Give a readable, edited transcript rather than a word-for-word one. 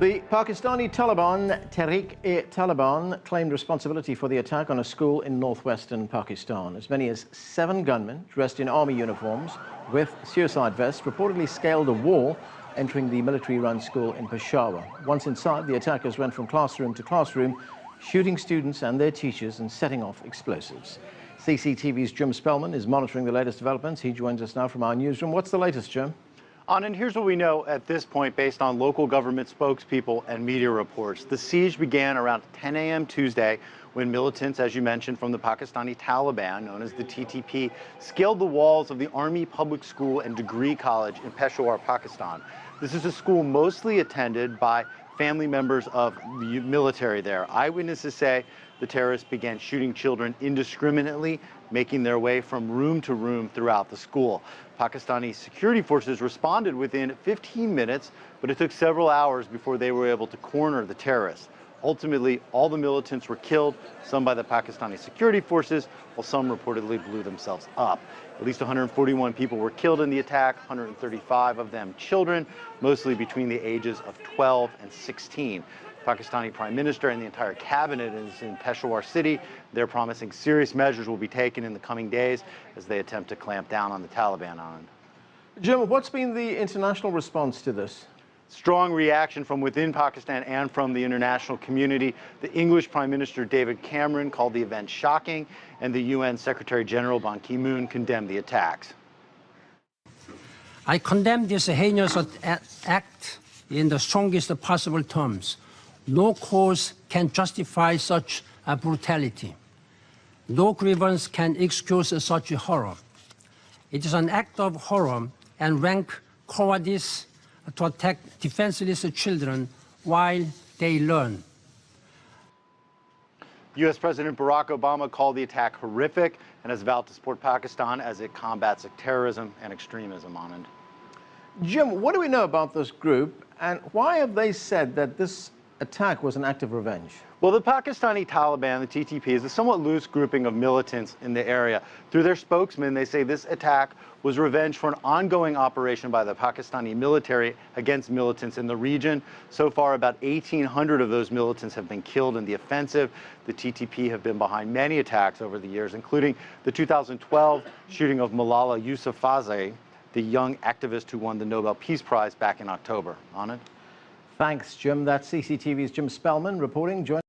The Pakistani Taliban, Tehreek-e-Taliban, claimed responsibility for the attack on a school in northwestern Pakistan. As many as 7 gunmen dressed in army uniforms with suicide vests reportedly scaled a wall entering the military-run school in Peshawar. Once inside, the attackers went from classroom to classroom, shooting students and their teachers and setting off explosives. CCTV's Jim Spellman is monitoring the latest developments. He joins us now from our newsroom. What's the latest, Jim? And here's what we know at this point based on local government spokespeople and media reports. The siege began around 10 a.m. Tuesday when militants, as you mentioned, from the Pakistani Taliban, known as the TTP, scaled the walls of the Army Public School and Degree College in Peshawar, Pakistan. This is a school mostly attended by family members of the military there. Eyewitnesses say the terrorists began shooting children indiscriminately, making their way from room to room throughout the school. Pakistani security forces responded within 15 minutes, but it took several hours before they were able to corner the terrorists. Ultimately, all the militants were killed, some by the Pakistani security forces, while some reportedly blew themselves up. At least 141 people were killed in the attack, 135 of them children, mostly between the ages of 12 and 16. Pakistani Prime Minister and the entire cabinet is in Peshawar city. They're promising serious measures will be taken in the coming days as they attempt to clamp down on the Taliban. Jim, what's been the international response to this? Strong reaction from within Pakistan and from the international community. The English Prime Minister David Cameron called the event shocking, and the UN Secretary General Ban Ki-moon condemned the attacks. I condemn this heinous act in the strongest possible terms. No cause can justify such brutality. No grievance can excuse such horror. It is an act of horror and rank cowardice to attack defenseless children while they learn. U.S. President Barack Obama called the attack horrific and has vowed to support Pakistan as it combats terrorism and extremism. Anand. Jim, what do we know about this group, and why have they said that this attack was an act of revenge? Well, the Pakistani Taliban, the TTP, is a somewhat loose grouping of militants in the area. Through their spokesman, they say this attack was revenge for an ongoing operation by the Pakistani military against militants in the region. So far, about 1,800 of those militants have been killed in the offensive. The TTP have been behind many attacks over the years, including the 2012 shooting of Malala Yousafzai, the young activist who won the Nobel Peace Prize back in October. Anand? Thanks, Jim. That's CCTV's Jim Spellman reporting.